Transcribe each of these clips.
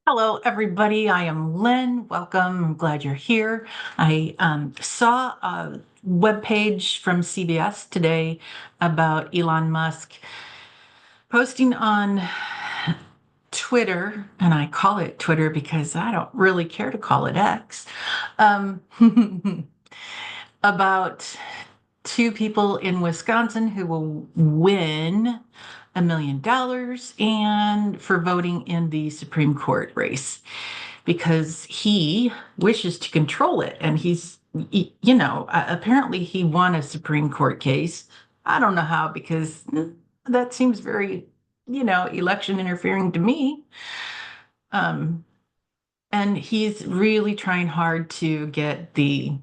Hello, everybody. I am Lynn. Welcome. I'm glad you're here. I saw a webpage from CBS today about Elon Musk posting on Twitter, and I call it Twitter because I don't really care to call it X, um, about two people in Wisconsin who will win $1 million and for voting in the Supreme Court race because he wishes to control it. And apparently he won a Supreme Court case. I don't know how, because that seems very, election interfering to me. Um, and he's really trying hard to get the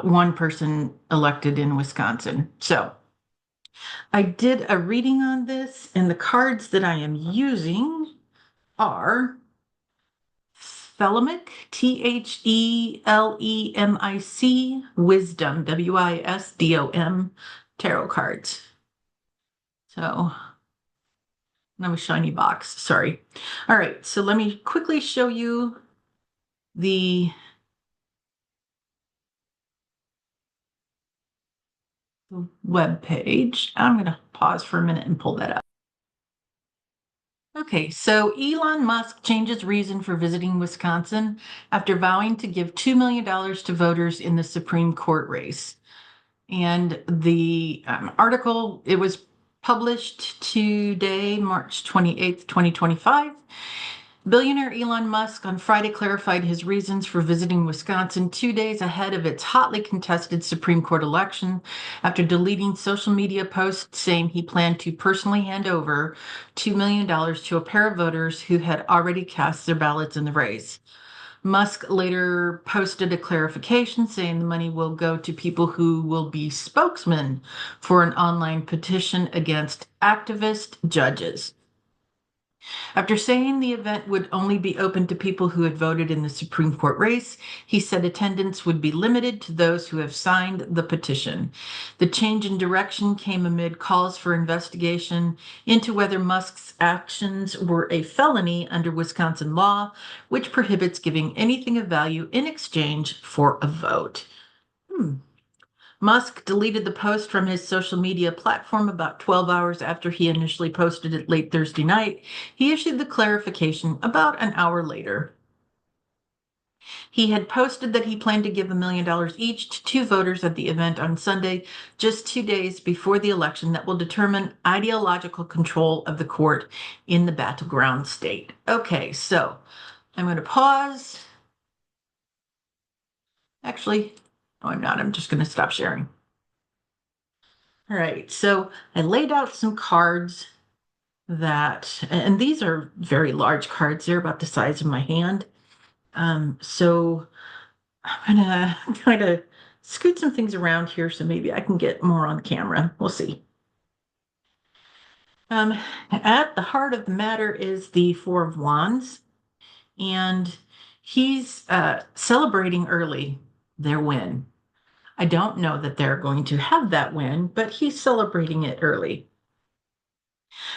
one person elected in Wisconsin. So I did a reading on this, and the cards that I am using are Thelemic, Thelemic, Wisdom, Wisdom, tarot cards. So, no shiny box, sorry. All right, so let me quickly show you the web page. I'm going to pause for a minute and pull that up. Okay, so Elon Musk changes reason for visiting Wisconsin after vowing to give $2 million to voters in the Supreme Court race. And the article, it was published today, March 28th, 2025. Billionaire Elon Musk on Friday clarified his reasons for visiting Wisconsin 2 days ahead of its hotly contested Supreme Court election after deleting social media posts saying he planned to personally hand over $2 million to a pair of voters who had already cast their ballots in the race. Musk later posted a clarification saying the money will go to people who will be spokesmen for an online petition against activist judges. After saying the event would only be open to people who had voted in the Supreme Court race, he said attendance would be limited to those who have signed the petition. The change in direction came amid calls for investigation into whether Musk's actions were a felony under Wisconsin law, which prohibits giving anything of value in exchange for a vote. Musk deleted the post from his social media platform about 12 hours after he initially posted it late Thursday night. He issued the clarification about an hour later. He had posted that he planned to give $1 million each to two voters at the event on Sunday, just 2 days before the election that will determine ideological control of the court in the battleground state. Okay, so I'm going to pause. Actually, no, I'm not. I'm just going to stop sharing. All right, so I laid out some cards and these are very large cards. They're about the size of my hand. So I'm gonna kind of scoot some things around here so maybe I can get more on camera. We'll see. At the heart of the matter is the Four of Wands, and he's celebrating early their win. I don't know that they're going to have that win, but he's celebrating it early.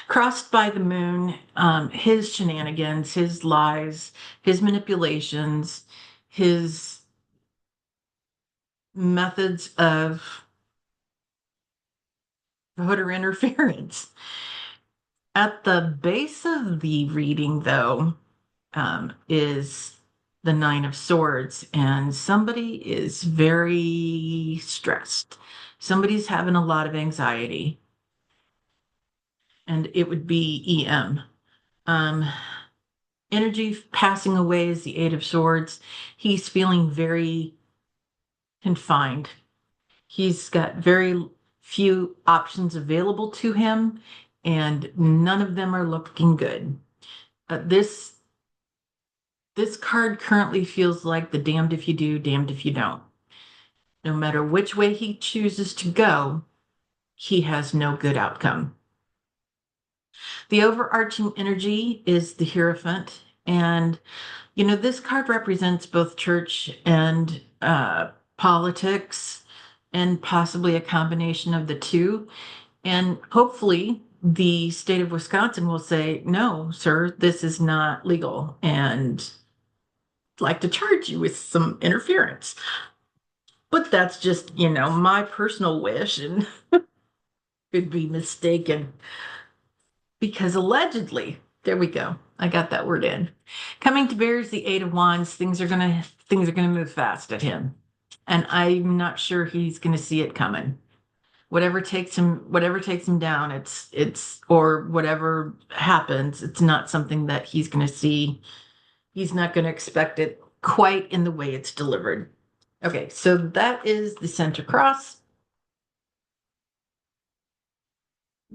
Crossed by the moon, his shenanigans, his lies, his manipulations, his methods of voter interference. At the base of the reading, though, is the Nine of Swords, and somebody is very stressed. Somebody's having a lot of anxiety, and it would be EM. Energy passing away is the Eight of Swords. He's feeling very confined. He's got very few options available to him, and none of them are looking good. This card currently feels like the damned if you do, damned if you don't. No matter which way he chooses to go, he has no good outcome. The overarching energy is the Hierophant, and this card represents both church and politics, and possibly a combination of the two. And hopefully, the state of Wisconsin will say, no, sir, this is not legal, and like to charge you with some interference. But that's just, my personal wish and could be mistaken because allegedly, there we go. I got that word in. Coming to bears, the Eight of Wands, things are gonna move fast at him. And I'm not sure he's gonna see it coming. Whatever takes him down, it's or whatever happens, it's not something that he's gonna see. He's not gonna expect it quite in the way it's delivered. Okay, so that is the center cross.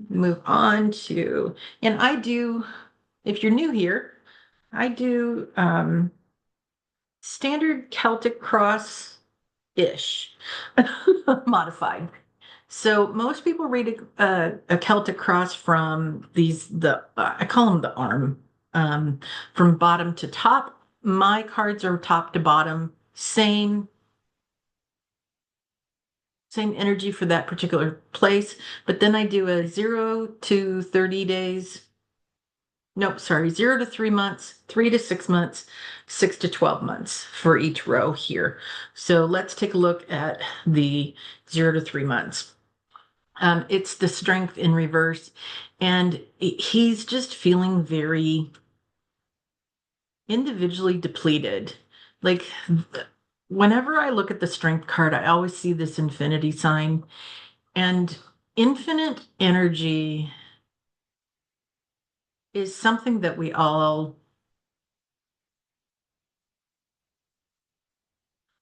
Move on to, and I do, if you're new here, I do standard Celtic cross-ish, modified. So most people read a Celtic cross from I call them the arm, from bottom to top. My cards are top to bottom, same energy for that particular place. But then I do a 0 to 30 days. Nope, sorry, 0 to 3 months, 3 to 6 months, 6 to 12 months for each row here. So let's take a look at the 0 to 3 months. It's the strength in reverse, and he's just feeling very individually depleted. Like, whenever I look at the strength card, I always see this infinity sign, and infinite energy is something that we all.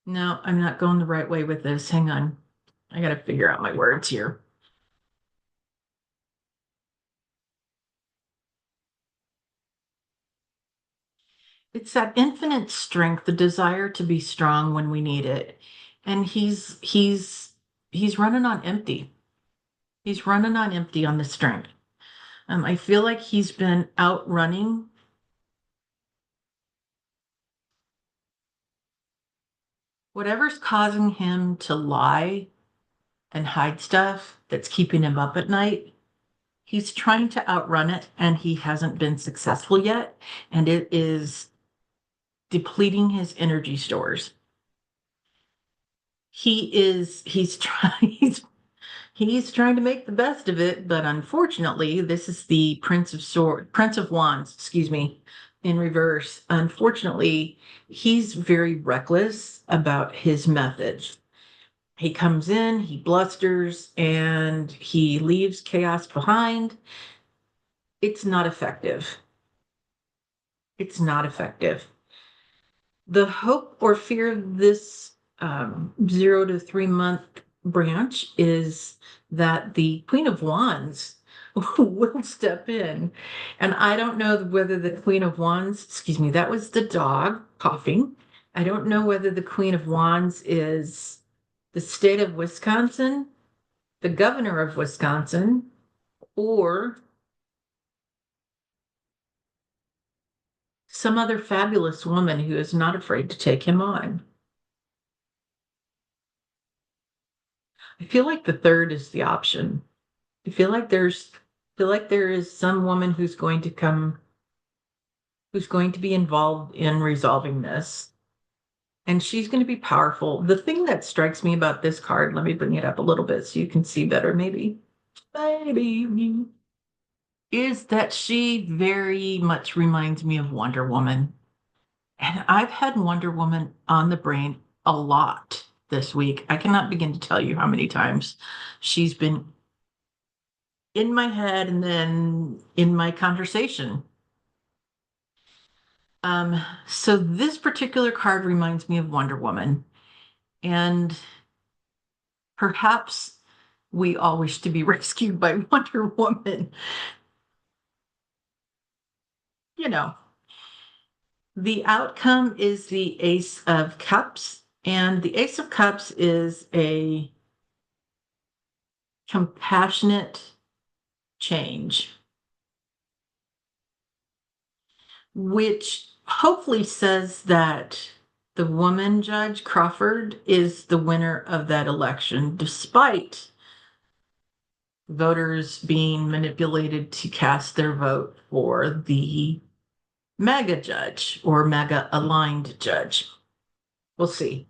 No, I'm not going the right way with this. Hang on. I got to figure out my words here. It's that infinite strength, the desire to be strong when we need it. And he's running on empty. He's running on empty on the strength. I feel like he's been outrunning whatever's causing him to lie and hide stuff that's keeping him up at night. He's trying to outrun it, and he hasn't been successful yet. And it is depleting his energy stores. He's trying he's trying to make the best of it, but unfortunately, this is the Prince of Wands, excuse me, in reverse. Unfortunately, he's very reckless about his methods. He comes in, he blusters, and he leaves chaos behind. It's not effective. It's not effective. The hope or fear of this 0 to 3 month branch is that the Queen of Wands will step in. And I don't know whether the Queen of Wands, excuse me, that was the dog coughing. I don't know whether the Queen of Wands is the state of Wisconsin, the governor of Wisconsin, or some other fabulous woman who is not afraid to take him on. I feel like the third is the option. I feel like there is some woman who's going to be involved in resolving this. And she's going to be powerful. The thing that strikes me about this card, let me bring it up a little bit so you can see better, maybe, is that she very much reminds me of Wonder Woman. And I've had Wonder Woman on the brain a lot this week. I cannot begin to tell you how many times she's been in my head and then in my conversation. So this particular card reminds me of Wonder Woman, and perhaps we all wish to be rescued by Wonder Woman. You know, the outcome is the Ace of Cups, and the Ace of Cups is a compassionate change, which hopefully says that the woman, Judge Crawford, is the winner of that election, despite voters being manipulated to cast their vote for the MAGA judge or MAGA aligned judge. We'll see.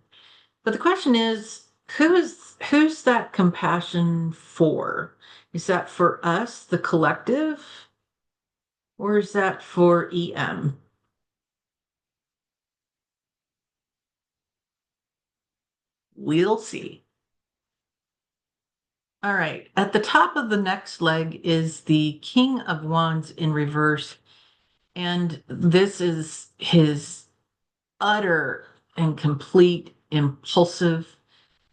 But the question is, who's that compassion for? Is that for us, the collective, or is that for EM? We'll see. All right. At the top of the next leg is the King of Wands in reverse. And this is his utter and complete impulsive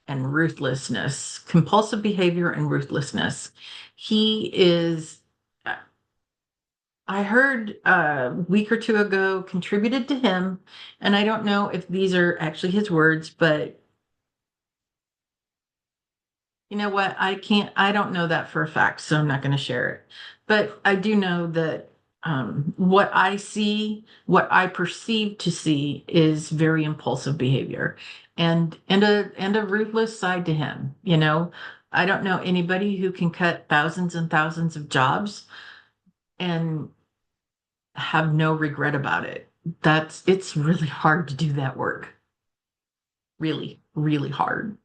and ruthlessness, compulsive behavior and ruthlessness. He is, I heard a week or two ago, contributed to him. And I don't know if these are actually his words, but you know what? I don't know that for a fact, so I'm not going to share it. But I do know that what I see, what I perceive to see is very impulsive behavior and a ruthless side to him, you know. I don't know anybody who can cut thousands and thousands of jobs and have no regret about it. It's really hard to do that work. Really, really hard.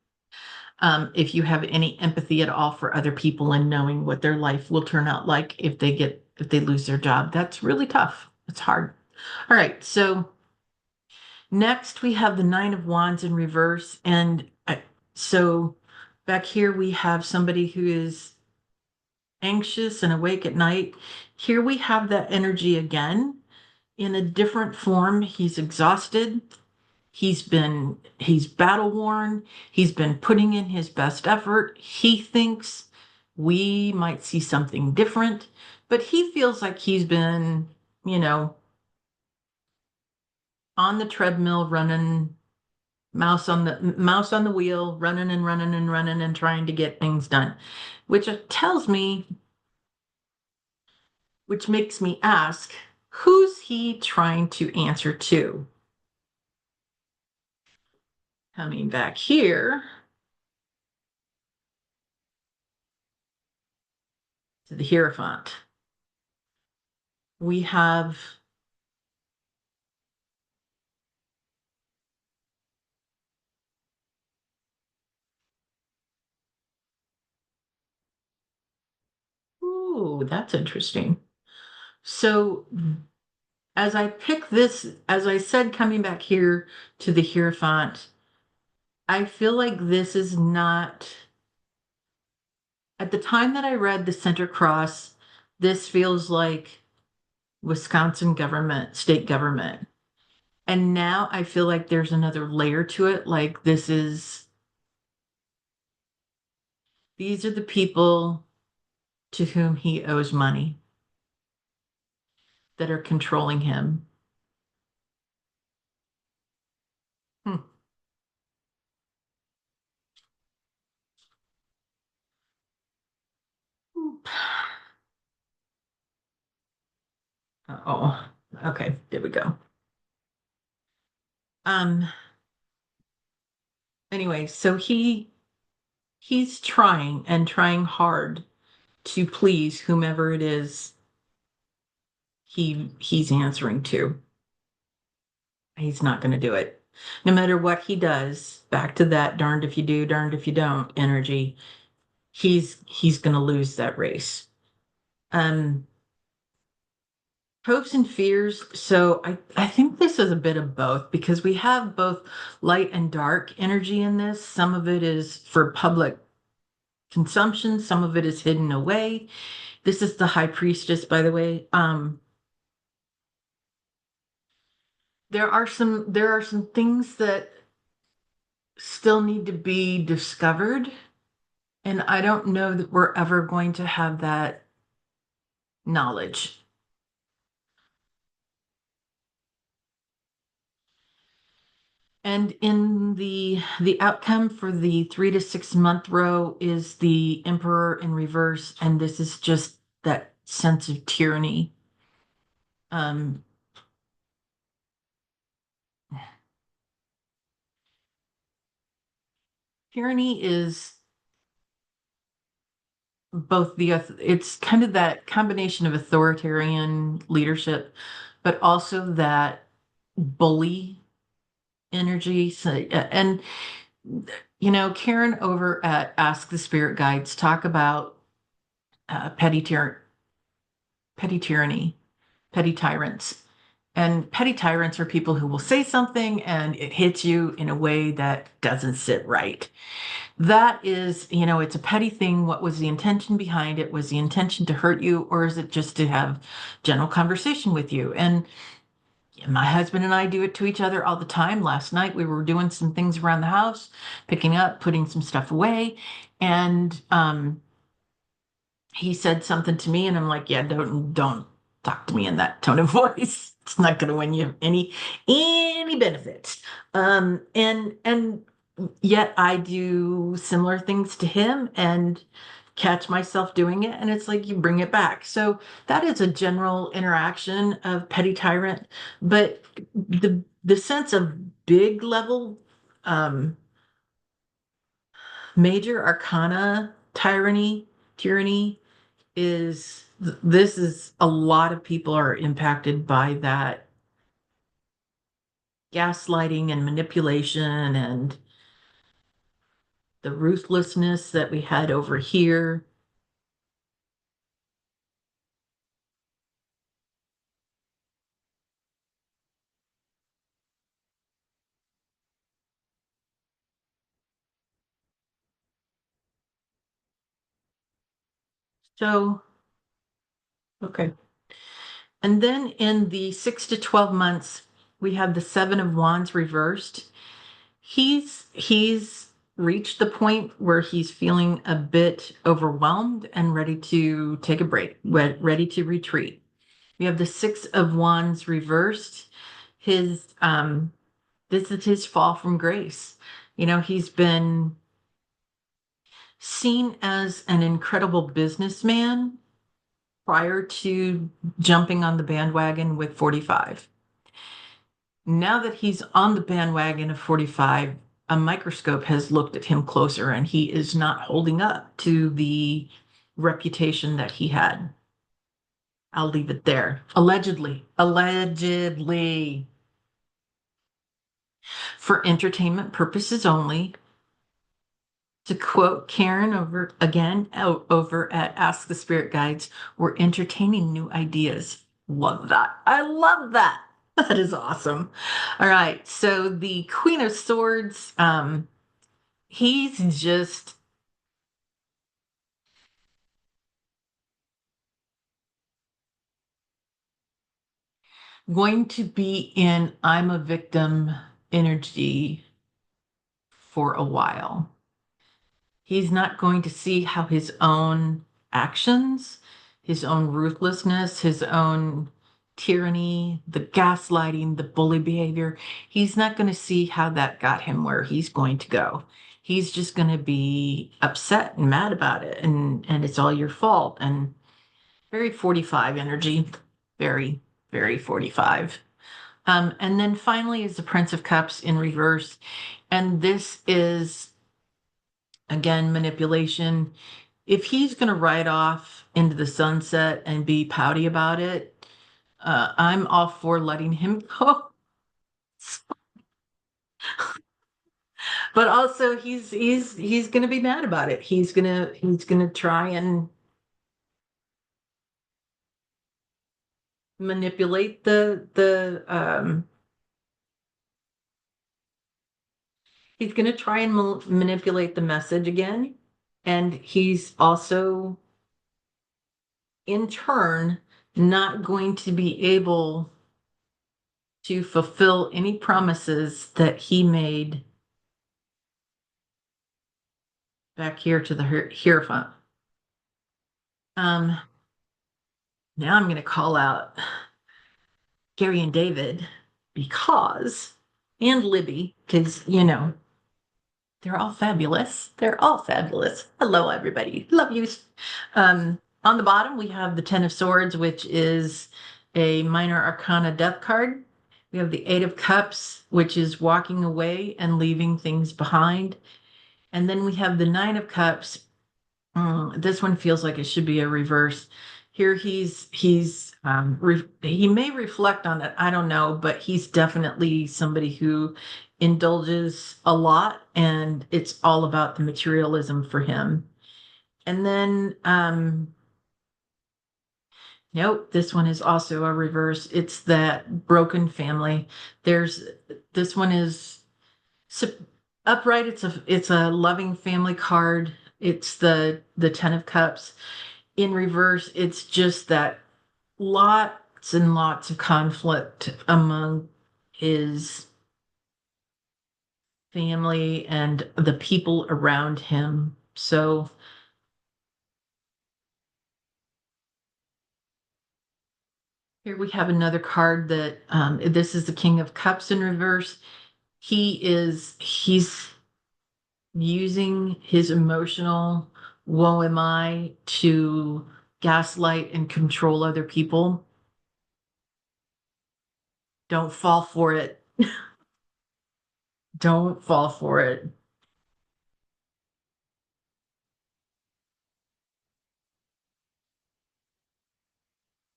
If you have any empathy at all for other people and knowing what their life will turn out like if they lose their job, that's really tough. It's hard. All right, so next we have the Nine of Wands in reverse, and so back here we have somebody who is anxious and awake at night. Here we have that energy again in a different form. He's exhausted. He's battle worn. He's been putting in his best effort. He thinks we might see something different, but he feels like he's been, you know, on the treadmill running, mouse on the wheel, running and running and running and trying to get things done, which tells me, which makes me ask, who's he trying to answer to? Coming back here to the Hierophant, we have, ooh, that's interesting. So as I pick this, as I said, coming back here to the Hierophant, I feel like this is not, at the time that I read the Center Cross, this feels like Wisconsin government, state government. And now I feel like there's another layer to it. Like these are the people to whom he owes money that are controlling him. Hmm. Oh, okay, there we go. Um, anyway, so he's trying and trying hard to please whomever it is he's answering to. He's not going to do it. No matter what he does, back to that darned if you do, darned if you don't energy, he's going to lose that race. Um, hopes and fears. So I think this is a bit of both because we have both light and dark energy in this. Some of it is for public consumption, some of it is hidden away. This is the high priestess, by the way. There are some things that still need to be discovered, and I don't know that we're ever going to have that knowledge. And in the outcome for the 3 to 6 month row is the Emperor in reverse, and this is just that sense of tyranny. Um, tyranny is both it's kind of that combination of authoritarian leadership, but also that bully energy. So, and Karen over at Ask the Spirit Guides talk about petty tyranny, petty tyrants. And petty tyrants are people who will say something and it hits you in a way that doesn't sit right. That is, it's a petty thing. What was the intention behind it? Was the intention to hurt you, or is it just to have general conversation with you? And my husband and I do it to each other all the time. Last night we were doing some things around the house, picking up, putting some stuff away, and he said something to me, and I'm like, yeah, don't talk to me in that tone of voice. It's not going to win you any benefits. And yet I do similar things to him and catch myself doing it, and it's like you bring it back. So that is a general interaction of petty tyrant, but the sense of big level major arcana tyranny is this is a lot of people are impacted by that gaslighting and manipulation and the ruthlessness that we had over here. So, okay. And then in the 6 to 12 months, we have the Seven of Wands reversed. He's reached the point where he's feeling a bit overwhelmed and ready to take a break, ready to retreat. We have the Six of Wands reversed. His this is his fall from grace. He's been seen as an incredible businessman prior to jumping on the bandwagon with 45. Now that he's on the bandwagon of 45, a microscope has looked at him closer and he is not holding up to the reputation that he had. I'll leave it there. Allegedly, for entertainment purposes only. To quote Karen over at Ask the Spirit Guides, we're entertaining new ideas. Love that. I love that. That is awesome. All right. So the Queen of Swords, he's just going to be in I'm a victim energy for a while. He's not going to see how his own actions, his own ruthlessness, his own tyranny, the gaslighting, the bully behavior, he's not going to see how that got him where he's going to go. He's just going to be upset and mad about it, and it's all your fault. And very 45 energy, very, very 45. And then finally is the Prince of Cups in reverse. And this is, again, manipulation. If he's going to ride off into the sunset and be pouty about it, I'm all for letting him go. But also, he's going to be mad about it. He's gonna try and manipulate the he's going to try and manipulate the message again, and he's also in turn not going to be able to fulfill any promises that he made back here to the Hierophant. Um, Now I'm going to call out Gary and David and Libby, because, they're all fabulous. They're all fabulous. Hello, everybody. Love you. On the bottom, we have the Ten of Swords, which is a minor arcana death card. We have the Eight of Cups, which is walking away and leaving things behind. And then we have the Nine of Cups, This one feels like it should be a reverse. Here he may reflect on it. I don't know, but he's definitely somebody who indulges a lot, and it's all about the materialism for him. And then nope, this one is also a reverse. It's that broken family. There's this one is sup- upright. It's a loving family card. It's the Ten of Cups. In reverse, it's just that lots and lots of conflict among his family and the people around him. So here we have another card that this is the King of Cups in reverse. He's using his emotional woe am I to gaslight and control other people. Don't fall for it. Don't fall for it.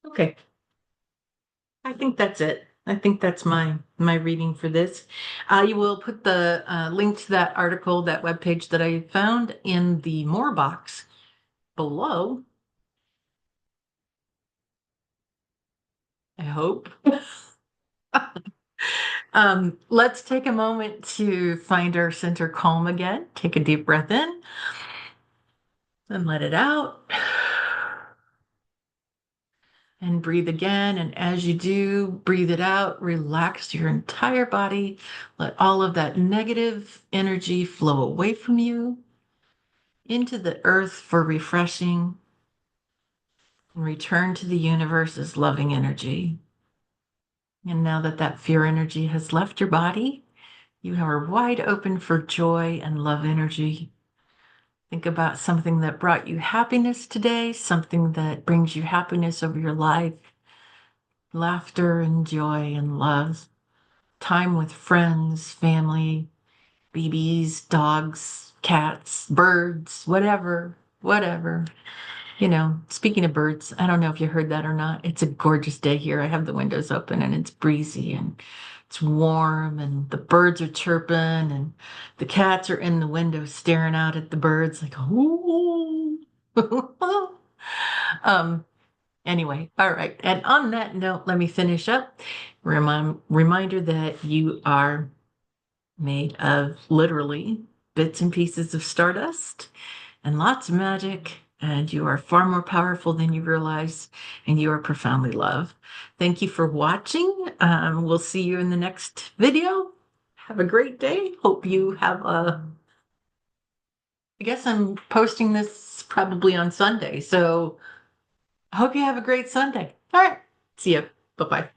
Okay, I think that's it. I think that's my reading for this. You will put the link to that article, that webpage that I found in the more box below. I hope. Let's take a moment to find our center calm again. Take a deep breath in and let it out. And breathe again. And as you do, breathe it out, relax your entire body. Let all of that negative energy flow away from you into the earth for refreshing and return to the universe as loving energy. And now that that fear energy has left your body, you are wide open for joy and love energy. Think about something that brought you happiness today, something that brings you happiness over your life, laughter and joy and love, time with friends, family, babies, dogs, cats, birds, whatever. Speaking of birds, I don't know if you heard that or not. It's a gorgeous day here. I have the windows open and it's breezy and it's warm and the birds are chirping and the cats are in the window staring out at the birds like, ooh. um, anyway, all right. And on that note, let me finish up. Reminder that you are made of literally bits and pieces of stardust and lots of magic, and you are far more powerful than you realize, and you are profoundly loved. Thank you for watching. We'll see you in the next video. Have a great day. Hope you have I guess I'm posting this probably on Sunday, so I hope you have a great Sunday. All right. See you. Bye-bye.